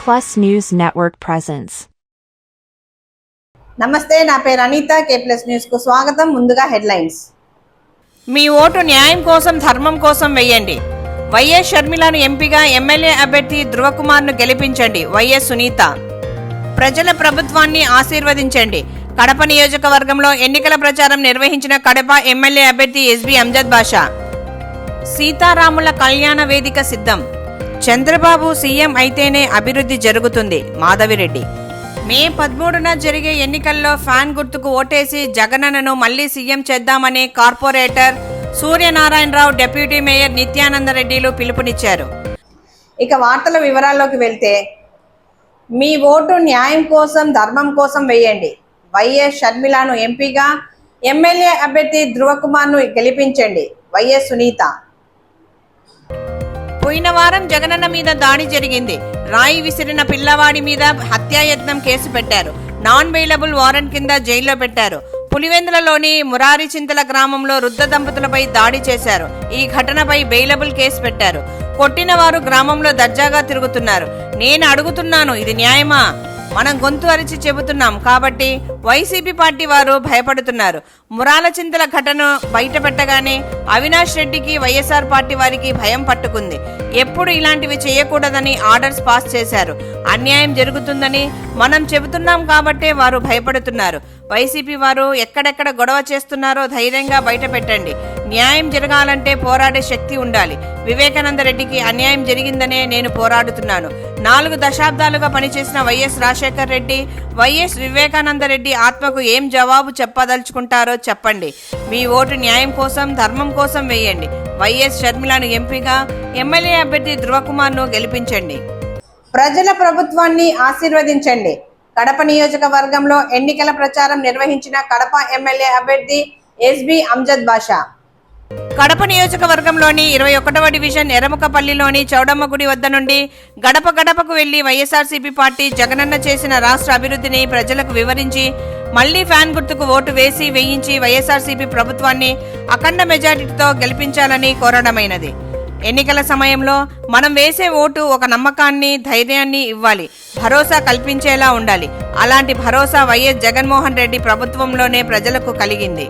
Plus News Network presents. నమస్తే, నా పేరు అనిత. K+ న్యూస్ కు స్వాగతం. ముందుగా హెడ్లైన్స్. మీ ఓటు న్యాయం కోసం, ధర్మం కోసం వెయ్యండి. వైఎస్ షర్మిలను ఎంపీగా, ఎమ్మెల్యే అభ్యర్థి ధృవకుమార్ను గెలిపించండి. వైఎస్ సునీత. ప్రజల ప్రభుత్వాన్ని ఆశీర్వదించండి. కడప నియోజకవర్గంలో ఎన్నికల ప్రచారం నిర్వహించిన కడప ఎమ్మెల్యే అభ్యర్థి ఎస్బీ అంజద్ బాషా. సీతారాముల కళ్యాణ వేదిక సిద్ధం. చంద్రబాబు సీఎం అయితేనే అభివృద్ధి జరుగుతుంది. మాధవిరెడ్డి. మే 13న జరిగే ఎన్నికల్లో ఫ్యాన్ గుర్తుకు ఓటేసి జగనన్నను మళ్లీ సీఎం చేద్దామని కార్పొరేటర్ సూర్యనారాయణరావు, డిప్యూటీ మేయర్ నిత్యానందరెడ్డిలు పిలుపునిచ్చారు. ఇక వార్తల వివరాల్లోకి వెళ్తే, మీ ఓటు న్యాయం కోసం, ధర్మం కోసం వేయండి. వైఎస్ షర్మిలను ఎంపీగా, ఎమ్మెల్యే అభ్యర్థి ధృవకుమార్ను గెలిపించండి. వైఎస్ సునీత. పోయిన వారం జగనన్న మీద దాడి జరిగింది. రాయి విసిరిన పిల్లవాడి మీద హత్యాయత్నం కేసు పెట్టారు. నాన్ బెయిలబుల్ వారెంట్ కింద జైల్లో పెట్టారు. పులివెందులలోని మురారిచింతల గ్రామంలో వృద్ధ దంపతులపై దాడి చేశారు. ఈ ఘటనపై బెయిలబుల్ కేసు పెట్టారు. కొట్టిన వారు గ్రామంలో దర్జాగా తిరుగుతున్నారు. నేను అడుగుతున్నాను, ఇది న్యాయమా? మనం గొంతు అరిచి చెబుతున్నాం కాబట్టి వైసీపీ పార్టీ వారు భయపడుతున్నారు. మురాలచింతల ఘటన బయట పెట్టగానే అవినాష్ రెడ్డికి, వైఎస్ఆర్ పార్టీ వారికి భయం పట్టుకుంది. ఎప్పుడు ఇలాంటివి చేయకూడదని ఆర్డర్స్ పాస్ చేశారు. అన్యాయం జరుగుతుందని మనం చెబుతున్నాం కాబట్టే వారు భయపడుతున్నారు. వైసీపీ వారు ఎక్కడెక్కడ గొడవ చేస్తున్నారో ధైర్యంగా బయట పెట్టండి. న్యాయం జరగాలంటే పోరాడే శక్తి ఉండాలి. వివేకానంద రెడ్డికి అన్యాయం జరిగిందనే నేను పోరాడుతున్నాను. 4 దశాబ్దాలుగా పనిచేసిన వైఎస్ రాజశేఖర్ రెడ్డి, వైఎస్ వివేకానంద రెడ్డి ఆత్మకు ఏం జవాబు చెప్పదలుచుకుంటారో చెప్పండి. మీ ఓటు న్యాయం కోసం, ధర్మం కోసం వేయండి. వైఎస్ షర్మిలను ఎంపీగా, ఎమ్మెల్యే అభ్యర్థి ధృవకుమార్ను గెలిపించండి. ప్రజల ప్రభుత్వాన్ని ఆశీర్వదించండి. కడప నియోజకవర్గంలో ఎన్నికల ప్రచారం నిర్వహించిన కడప ఎమ్మెల్యే అభ్యర్థి ఎస్బీ అంజద్ బాషా. కడప నియోజకవర్గంలోని 21వ డివిజన్ ఎర్రముకపల్లిలోని చౌడమ్మ గుడి వద్ద నుండి గడప గడపకు వెళ్లి వైఎస్ఆర్సీపీ పార్టీ జగనన్న చేసిన రాష్ట్ర అభివృద్ధిని ప్రజలకు వివరించి, మళ్లీ ఫ్యాన్ గుర్తుకు ఓటు వేయించి వైఎస్ఆర్సీపీ ప్రభుత్వాన్ని అఖండ మెజారిటీతో గెలిపించాలని కోరడమైనది. ఎన్నికల సమయంలో మనం వేసే ఓటు ఒక నమ్మకాన్ని, ధైర్యాన్ని ఇవ్వాలి, భరోసా కల్పించేలా ఉండాలి. అలాంటి భరోసా వైఎస్ జగన్మోహన్ రెడ్డి ప్రభుత్వంలోనే ప్రజలకు కలిగింది.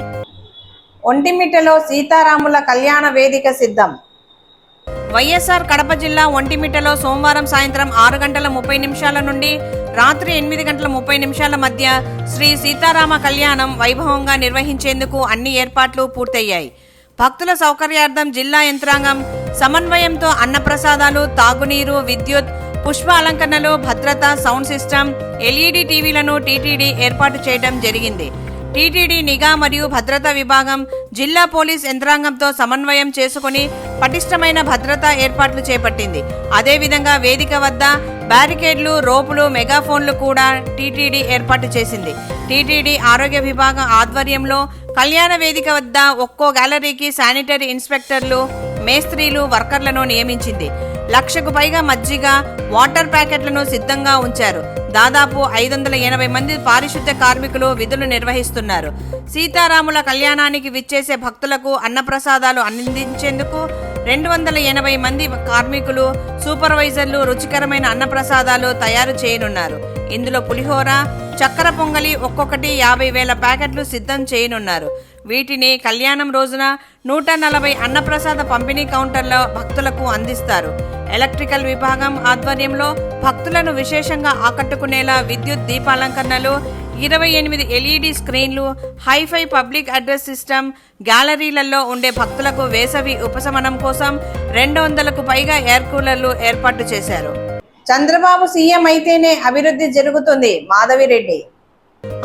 ఒంటిమిట్టలో సీతారాముల కళ్యాణ వేదిక సిద్ధం. వైఎస్ఆర్ కడప జిల్లా ఒంటిమిట్టలో సోమవారం సాయంత్రం 6:30 నుండి రాత్రి 8:30 మధ్య శ్రీ సీతారామ కళ్యాణం వైభవంగా నిర్వహించేందుకు అన్ని ఏర్పాట్లు పూర్తయ్యాయి. భక్తుల సౌకర్యార్థం జిల్లా యంత్రాంగం సమన్వయంతో అన్నప్రసాదాలు, తాగునీరు, విద్యుత్, పుష్ప అలంకరణలు, భద్రత, సౌండ్ సిస్టమ్, ఎల్ఈడి టీవీలను టీటీడీ ఏర్పాటు చేయడం జరిగింది. టీటీడీ నిఘా మరియు భద్రతా విభాగం జిల్లా పోలీస్ యంత్రాంగంతో సమన్వయం చేసుకుని పటిష్టమైన భద్రతా ఏర్పాట్లు చేపట్టింది. అదేవిధంగా వేదిక వద్ద బ్యారికేడ్లు, రోపులు, మెగాఫోన్లు కూడా టీటీడీ ఏర్పాటు చేసింది. టీటీడీ ఆరోగ్య విభాగం ఆధ్వర్యంలో కళ్యాణ వేదిక వద్ద ఒక్కో గ్యాలరీకి శానిటరీ ఇన్స్పెక్టర్లు, మేస్త్రీలు, వర్కర్లను నియమించింది. 1,00,000కు పైగా మజ్జిగ, వాటర్ ప్యాకెట్లను సిద్ధంగా ఉంచారు. దాదాపు 580 మంది పారిశుద్ధ్య కార్మికులు విధులు నిర్వహిస్తున్నారు. సీతారాముల కళ్యాణానికి విచ్చేసే భక్తులకు అన్నప్రసాదాలు అందించేందుకు 280 మంది కార్మికులు, సూపర్వైజర్లు రుచికరమైన అన్నప్రసాదాలు తయారు చేయనున్నారు. ఇందులో పులిహోర, చక్కెర పొంగలి ఒక్కొక్కటి 50,000 ప్యాకెట్లు సిద్ధం చేయనున్నారు. వీటిని కళ్యాణం రోజున 140 అన్నప్రసాద పంపిణీ కౌంటర్లో భక్తులకు అందిస్తారు. ఎలక్ట్రికల్ విభాగం ఆధ్వర్యంలో భక్తులను విశేషంగా ఆకట్టుకునేలా విద్యుత్ దీపాలంకరణలు, 28 ఎల్ఈడి స్క్రీన్లు, హైఫై పబ్లిక్ అడ్రస్ సిస్టమ్, గ్యాలరీలలో ఉండే భక్తులకు వేసవి ఉపశమనం కోసం 200కు పైగా ఎయిర్ కూలర్లు ఏర్పాటు చేశారు. చంద్రబాబు సీఎం అయితేనే అభివృద్ధి జరుగుతుంది. మాధవిరెడ్డి.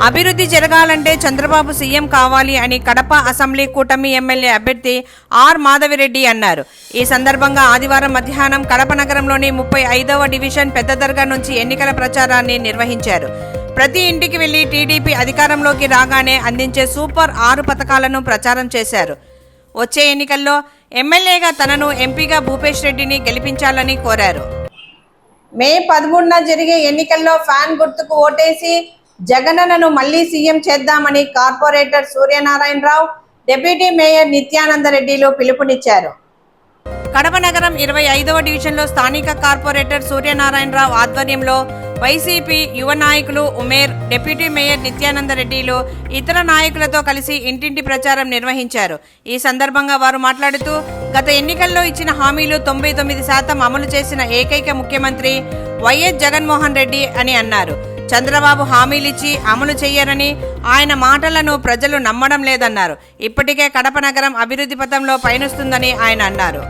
అభివృద్ధి జరగాలంటే చంద్రబాబు సీఎం కావాలి అని కడప అసెంబ్లీ కూటమి ఎమ్మెల్యే అభ్యర్థి ఆర్ మాధవిరెడ్డి అన్నారు. ఈ సందర్భంగా ఆదివారం మధ్యాహ్నం కడప నగరంలోని 35వ డివిజన్ పెద్ద దర్గా నుంచి ఎన్నికల ప్రచారాన్ని నిర్వహించారు. ప్రతి ఇంటికి వెళ్లి టీడీపీ అధికారంలోకి రాగానే అందించే సూపర్ 6 పథకాలను ప్రచారం చేశారు. వచ్చే ఎన్నికల్లో ఎమ్మెల్యేగా తనను, ఎంపీగా భూపేష్ రెడ్డిని గెలిపించాలని కోరారు. మే 13న జరిగే ఎన్నికల్లో ఫ్యాన్ గుర్తుకు ఓటేసి జగనన్నను మళ్లీ సీఎం చేద్దామని కార్పొరేటర్ సూర్యనారాయణరావు, డిప్యూటీ మేయర్ నిత్యానందరెడ్డిలు పిలుపునిచ్చారు. కడప నగరం 25వ డివిజన్లో స్థానిక కార్పొరేటర్ సూర్యనారాయణరావు ఆధ్వర్యంలో వైసీపీ యువ నాయకులు ఉమేర్, డిప్యూటీ మేయర్ నిత్యానందరెడ్డిలు ఇతర నాయకులతో కలిసి ఇంటింటి ప్రచారం నిర్వహించారు. ఈ సందర్భంగా వారు మాట్లాడుతూ గత ఎన్నికల్లో ఇచ్చిన హామీలు 99% అమలు చేసిన ఏకైక ముఖ్యమంత్రి వైఎస్ జగన్మోహన్ రెడ్డి అని అన్నారు. చంద్రబాబు హామీలిచ్చి అమలు చెయ్యరని, ఆయన మాటలను ప్రజలు నమ్మడం లేదన్నారు. ఇప్పటికే కడప నగరం అభివృద్ధి పథంలో పయనిస్తుందని ఆయన అన్నారు.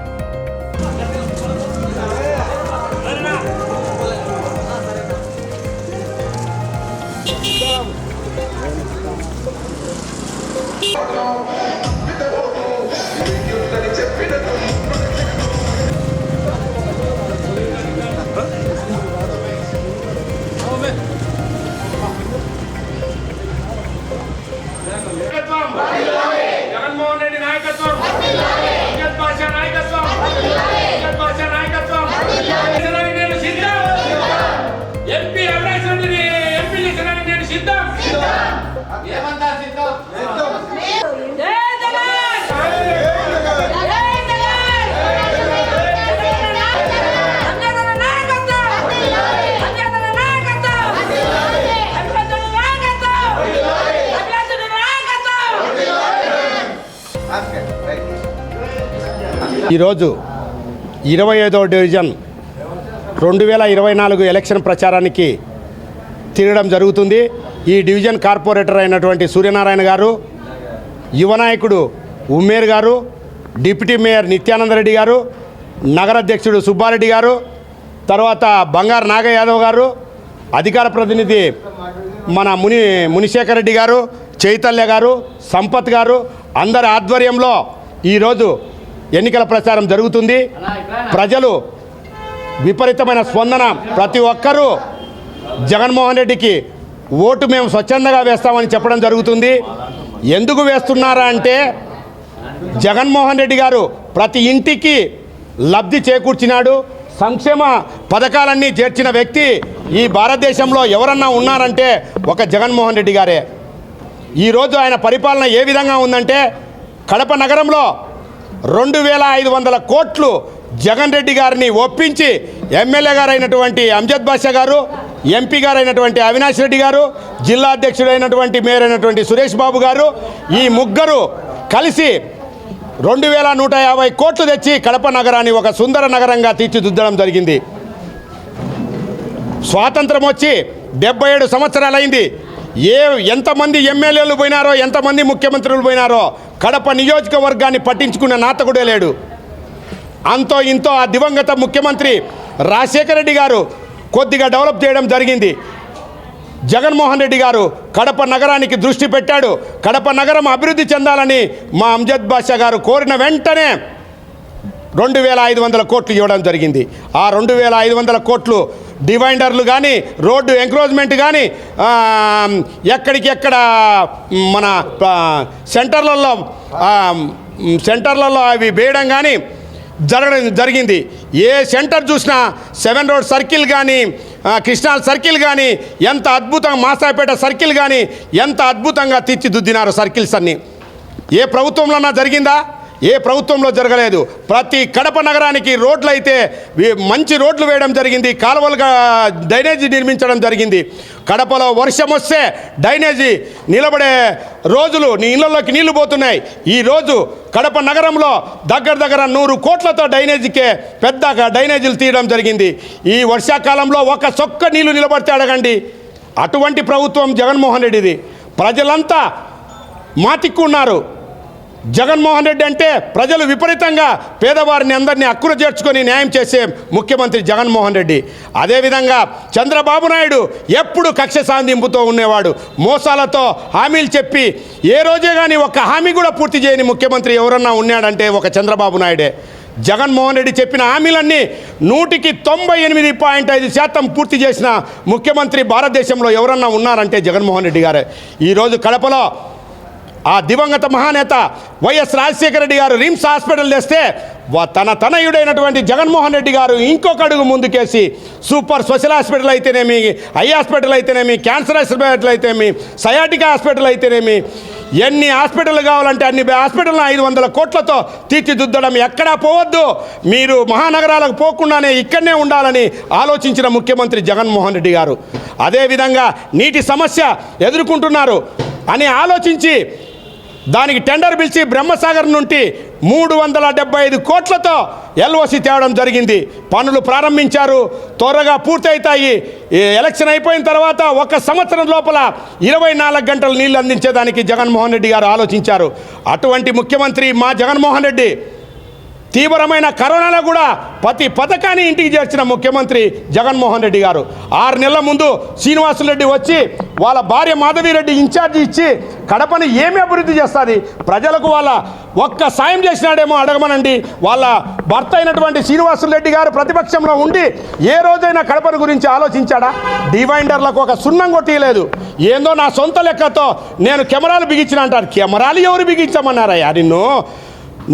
జగన్మోహన్ రెడ్డి నాయకత్వం, అంజద్ బాషా నాయకత్వం, అంజద్ బాషా నాయకత్వం. నేను సిద్ధం. ఎంపీ అవినాష్ రెడ్డిని ఎంపీ చేసినానికి నేను సిద్ధం. ఏమంతా సిద్ధం? ఈరోజు 25వ డివిజన్ 2024 ఎలక్షన్ ప్రచారానికి తిరగడం జరుగుతుంది. ఈ డివిజన్ కార్పొరేటర్ అయినటువంటి సూర్యనారాయణ గారు, యువ నాయకుడు ఉమేర్ గారు, డిప్యూటీ మేయర్ నిత్యానందరెడ్డి గారు, నగర అధ్యక్షుడు సుబ్బారెడ్డి గారు, తర్వాత బంగారు నాగ యాదవ్ గారు, అధికార ప్రతినిధి మన మునిశేఖర్ రెడ్డి గారు, చైతన్య గారు, సంపత్ గారు అందరి ఆధ్వర్యంలో ఈరోజు ఎన్నికల ప్రచారం జరుగుతుంది. ప్రజలు విపరీతమైన స్పందన, ప్రతి ఒక్కరూ జగన్మోహన్ రెడ్డికి ఓటు మేము స్వచ్ఛందంగా వేస్తామని చెప్పడం జరుగుతుంది. ఎందుకు వేస్తున్నారా అంటే జగన్మోహన్ రెడ్డి గారు ప్రతి ఇంటికి లబ్ధి చేకూర్చినాడు. సంక్షేమ పథకాలన్నీ చేర్చిన వ్యక్తి ఈ భారతదేశంలో ఎవరన్నా ఉన్నారంటే ఒక జగన్మోహన్ రెడ్డి గారే. ఈరోజు ఆయన పరిపాలన ఏ విధంగా ఉందంటే కడప నగరంలో 2500 కోట్లు జగన్ రెడ్డి గారిని ఒప్పించి ఎమ్మెల్యే గారైనటువంటి అంజద్ బాషా గారు, ఎంపీ గారైనటువంటి అవినాష్ రెడ్డి గారు, జిల్లా అధ్యక్షుడైనటువంటి మేయర్ అయినటువంటి సురేష్ బాబు గారు, ఈ ముగ్గురు కలిసి 2150 కోట్లు తెచ్చి కడప నగరాన్ని ఒక సుందర నగరంగా తీర్చిదిద్దడం జరిగింది. స్వాతంత్రం వచ్చి 77 సంవత్సరాలైంది. ఎంతమంది ఎమ్మెల్యేలు పోయినారో, ఎంతమంది ముఖ్యమంత్రులు పోయినారో కడప నియోజకవర్గాన్ని పట్టించుకున్న నాతకుడే లేడు. అంతో ఇంతో ఆ దివంగత ముఖ్యమంత్రి రాజశేఖర రెడ్డి గారు కొద్దిగా డెవలప్ చేయడం జరిగింది. జగన్మోహన్ రెడ్డి గారు కడప నగరానికి దృష్టి పెట్టాడు. కడప నగరం అభివృద్ధి చెందాలని మా అంజద్ బాషా గారు కోరిన వెంటనే 2500 కోట్లు ఇవ్వడం జరిగింది. ఆ 2500 కోట్లు డివైడర్లు కానీ, రోడ్డు ఎంక్రోచ్మెంట్ కానీ, ఎక్కడికెక్కడ మన సెంటర్లలో అవి వేయడం కానీ జరగడం జరిగింది. ఏ సెంటర్ చూసినా 7 రోడ్ సర్కిల్ కానీ, కృష్ణాల్ సర్కిల్ కానీ, ఎంత అద్భుతంగా మాసాపేట సర్కిల్ కానీ ఎంత అద్భుతంగా తీర్చిదిద్దినారు సర్కిల్స్ అన్నీ. ఏ ప్రభుత్వంలోనా జరిగిందా? ఏ ప్రభుత్వంలో జరగలేదు. ప్రతి కడప నగరానికి రోడ్లు అయితే మంచి రోడ్లు వేయడం జరిగింది. కాలువలుగా డ్రైనేజీ నిర్మించడం జరిగింది. కడపలో వర్షం వస్తే డ్రైనేజీ నిలబడే రోజులు, నీ ఇళ్లలోకి నీళ్లు పోతున్నాయి. ఈరోజు కడప నగరంలో దగ్గర 100 కోట్లతో డ్రైనేజీకే పెద్దగా డ్రైనేజీలు తీయడం జరిగింది. ఈ వర్షాకాలంలో ఒక చొక్క నీళ్లు నిలబడితే అడగండి. అటువంటి ప్రభుత్వం జగన్మోహన్ రెడ్డిది. ప్రజలంతా మాటిక్కున్నారు. జగన్మోహన్ రెడ్డి అంటే ప్రజలు విపరీతంగా పేదవారిని అందరినీ అక్కున చేర్చుకొని న్యాయం చేసే ముఖ్యమంత్రి జగన్మోహన్ రెడ్డి. అదేవిధంగా చంద్రబాబు నాయుడు ఎప్పుడు కక్ష సాధింపుతో ఉండేవాడు. మోసాలతో హామీలు చెప్పి ఏ రోజే కానీ ఒక హామీ కూడా పూర్తి చేయని ముఖ్యమంత్రి ఎవరన్నా ఉన్నాడంటే ఒక చంద్రబాబు నాయుడే. జగన్మోహన్ రెడ్డి చెప్పిన హామీలన్నీ 98.5% పూర్తి చేసిన ముఖ్యమంత్రి భారతదేశంలో ఎవరన్నా ఉన్నారంటే జగన్మోహన్ రెడ్డి గారే. ఈరోజు కడపలో ఆ దివంగత మహానేత వైఎస్ రాజశేఖర రెడ్డి గారు రిమ్స్ హాస్పిటల్ తెస్తే తన తనయుడైనటువంటి జగన్మోహన్ రెడ్డి గారు ఇంకొక అడుగు ముందుకేసి సూపర్ స్పెషల్ హాస్పిటల్ అయితేనేమి, ఐ హాస్పిటల్ అయితేనేమి, క్యాన్సర్ హాస్పిటల్ అయితేనేమి, సయాటికా హాస్పిటల్ అయితేనేమి, ఎన్ని హాస్పిటల్ కావాలంటే అన్ని హాస్పిటల్ను 500 కోట్లతో తీర్చిదిద్దడం, ఎక్కడా పోవద్దు, మీరు మహానగరాలకు పోకుండానే ఇక్కడనే ఉండాలని ఆలోచించిన ముఖ్యమంత్రి జగన్మోహన్ రెడ్డి గారు. అదేవిధంగా నీటి సమస్య ఎదుర్కొంటున్నారు అని ఆలోచించి దానికి టెండర్ పిలిచి బ్రహ్మసాగర్ నుండి 375 కోట్లతో ఎల్ఓసి తేవడం జరిగింది. పనులు ప్రారంభించారు, త్వరగా పూర్తవుతాయి. ఎలక్షన్ అయిపోయిన తర్వాత 1 సంవత్సరం లోపల 24 గంటలు నీళ్లు అందించేదానికి జగన్మోహన్ రెడ్డి గారు ఆలోచించారు. అటువంటి ముఖ్యమంత్రి మా జగన్మోహన్ రెడ్డి. తీవ్రమైన కరోనాలో కూడా ప్రతి పథకాన్ని ఇంటికి చేర్చిన ముఖ్యమంత్రి జగన్మోహన్ రెడ్డి గారు. 6 నెలల ముందు శ్రీనివాసులరెడ్డి వచ్చి వాళ్ళ భార్య మాధవిరెడ్డి ఇన్ఛార్జి ఇచ్చి కడపని ఏమి అభివృద్ధి చేస్తుంది, ప్రజలకు వాళ్ళ ఒక్క సాయం చేసినాడేమో అడగమనండి. వాళ్ళ భర్త అయినటువంటి శ్రీనివాసులరెడ్డి గారు ప్రతిపక్షంలో ఉండి ఏ రోజైనా కడపని గురించి ఆలోచించాడా? డివైండర్లకు ఒక సున్నం కొట్టియలేదు. ఏందో నా సొంత లెక్కతో నేను కెమెరాలు బిగించిన అంటారు. కెమెరాలు ఎవరు బిగించమన్నారయ్యా నిన్ను?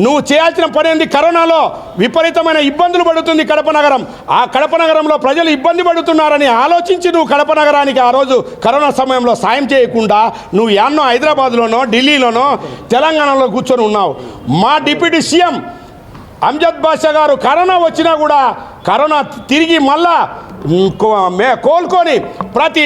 నువ్వు చేయాల్సిన పని ఏంది? కరోనాలో విపరీతమైన ఇబ్బందులు పడుతుంది కడప నగరం. ఆ కడప నగరంలో ప్రజలు ఇబ్బంది పడుతున్నారని ఆలోచించి నువ్వు కడప నగరానికి ఆ రోజు కరోనా సమయంలో సాయం చేయకుండా నువ్వు యాన్నో హైదరాబాద్లోనో ఢిల్లీలోనో తెలంగాణలో కూర్చొని ఉన్నావు. మా డిప్యూటీ సీఎం అంజద్ బాషా గారు కరోనా వచ్చినా కూడా కరోనా తిరిగి మళ్ళా కోలుకొని ప్రతి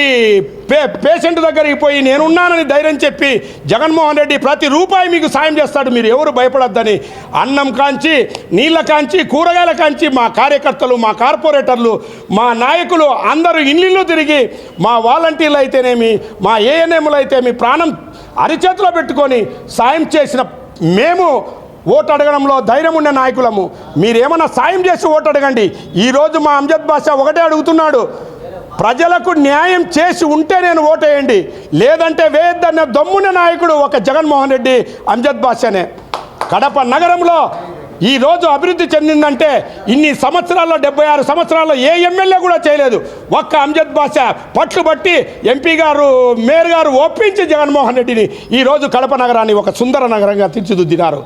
పేషెంట్ దగ్గరికి పోయి నేనున్నానని ధైర్యం చెప్పి జగన్మోహన్ రెడ్డి ప్రతి రూపాయి మీకు సాయం చేస్తాడు, మీరు ఎవరు భయపడొద్దని అన్నం కాంచి, నీళ్ళ కాంచి, కూరగాయల కాంచి మా కార్యకర్తలు, మా కార్పొరేటర్లు, మా నాయకులు అందరూ ఇల్లు తిరిగి మా వాలంటీర్లు అయితేనేమి, మా ఏఎన్ఎంలు అయితేమి ప్రాణం అరిచేతిలో పెట్టుకొని సాయం చేసిన మేము ఓటు అడగడంలో ధైర్యం ఉన్న నాయకులము. మీరేమన్నా సాయం చేసి ఓటు అడగండి. ఈరోజు మా అంజద్ బాషా ఒకటే అడుగుతున్నాడు, ప్రజలకు న్యాయం చేసి ఉంటే నేను ఓటేయండి, లేదంటే వేయద్దన్న దమ్మున్న నాయకుడు ఒక జగన్మోహన్ రెడ్డి, అంజద్ బాషానే. కడప నగరంలో ఈరోజు అభివృద్ధి చెందిందంటే ఇన్ని సంవత్సరాల్లో 76 సంవత్సరాల్లో ఏ ఎమ్మెల్యే కూడా చేయలేదు. ఒక్క అంజద్ బాషా పట్టుబట్టి ఎంపీ గారు, మేయర్ గారు ఒప్పించి జగన్మోహన్ రెడ్డిని ఈరోజు కడప నగరాన్ని ఒక సుందర నగరంగా తీర్చిదిద్దినారు.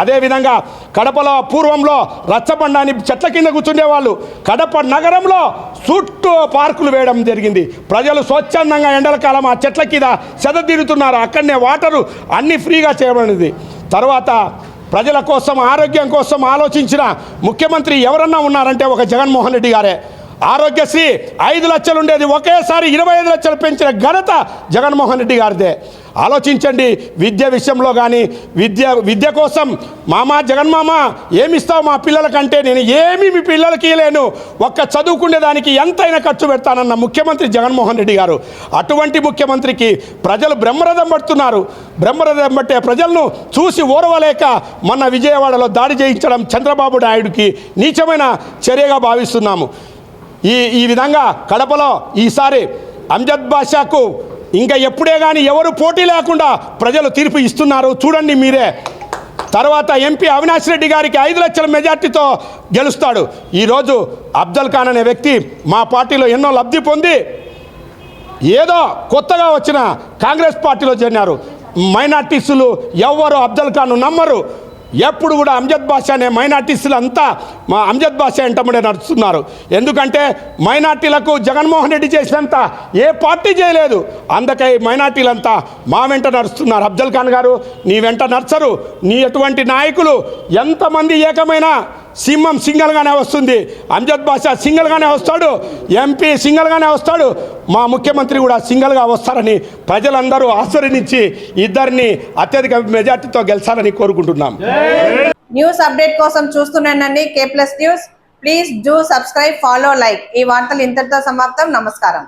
అదేవిధంగా కడపలో పూర్వంలో రచ్చబండాన్ని చెట్ల కింద కూర్చుండేవాళ్ళు. కడప నగరంలో చుట్టూ పార్కులు వేయడం జరిగింది. ప్రజలు స్వచ్ఛందంగా ఎండల కాలం ఆ చెట్ల కింద సెదతీరుతున్నారు. అక్కడనే వాటరు అన్నీ ఫ్రీగా చేయబడింది. తర్వాత ప్రజల కోసం, ఆరోగ్యం కోసం ఆలోచించిన ముఖ్యమంత్రి ఎవరన్నా ఉన్నారంటే ఒక జగన్మోహన్ రెడ్డి గారే. ఆరోగ్యశ్రీ 5 లక్షలు ఉండేది ఒకేసారి 25 లక్షలు పెంచిన ఘనత జగన్మోహన్ రెడ్డి గారిదే. ఆలోచించండి. విద్య విషయంలో కానీ విద్య కోసం మామ జగన్మామ ఏమిస్తావు మా పిల్లలకంటే నేను ఏమీ మీ పిల్లలకి ఇవ్వలేను, ఒక్క చదువుకునేదానికి ఎంతైనా ఖర్చు పెడతానన్న ముఖ్యమంత్రి జగన్మోహన్ రెడ్డి గారు. అటువంటి ముఖ్యమంత్రికి ప్రజలు బ్రహ్మరథం పడుతున్నారు. బ్రహ్మరథం పట్టే ప్రజలను చూసి ఓర్వలేక మొన్న విజయవాడలో దాడి చేయించడం చంద్రబాబు నాయుడుకి నీచమైన చర్యగా భావిస్తున్నాము. ఈ విధంగా కడపలో ఈసారి అంజద్ బాషాకు ఇంకా ఎప్పుడే కానీ ఎవరు పోటీ లేకుండా ప్రజలు తీర్పు ఇస్తున్నారు, చూడండి మీరే. తర్వాత ఎంపీ అవినాష్ రెడ్డి గారికి 5 లక్షల మెజార్టీతో గెలుస్తాడు. ఈరోజు అఫ్జల్ ఖాన్ అనే వ్యక్తి మా పార్టీలో ఎన్నో లబ్ధి పొంది ఏదో కొత్తగా వచ్చిన కాంగ్రెస్ పార్టీలో చేరినారు. మైనార్టీసులు ఎవ్వరు అఫ్జల్ ఖాన్ నమ్మరు. ఎప్పుడు కూడా అంజద్ బాషానే మైనార్టీసులు అంతా మా అంజద్ బాషా వెంటబడే నడుస్తున్నారు. ఎందుకంటే మైనార్టీలకు జగన్మోహన్ రెడ్డి చేసినంత ఏ పార్టీ చేయలేదు. అందుకే మైనార్టీలంతా మా వెంట నడుస్తున్నారు. అఫ్జల్ ఖాన్ గారు నీ వెంట నడుచరు. నీ అటువంటి నాయకులు ఎంతమంది ఏకమైనా సింహం సింగల్గానే వస్తుంది. అంజద్ బాషా సింగల్గానే వస్తాడు, ఎంపీ సింగల్గానే వస్తాడు, మా ముఖ్యమంత్రి కూడా సింగల్గా వస్తారని ప్రజలందరూ ఆశీర్వదించి ఇద్దరిని అత్యధిక మెజార్టీతో గెలిచాలని కోరుకుంటున్నాం. న్యూస్ అప్డేట్ కోసం చూస్తున్నానండి K+ news. Please do subscribe, follow, like. ఈ వార్తలు ఇంతటితో సమాప్తం. నమస్కారం.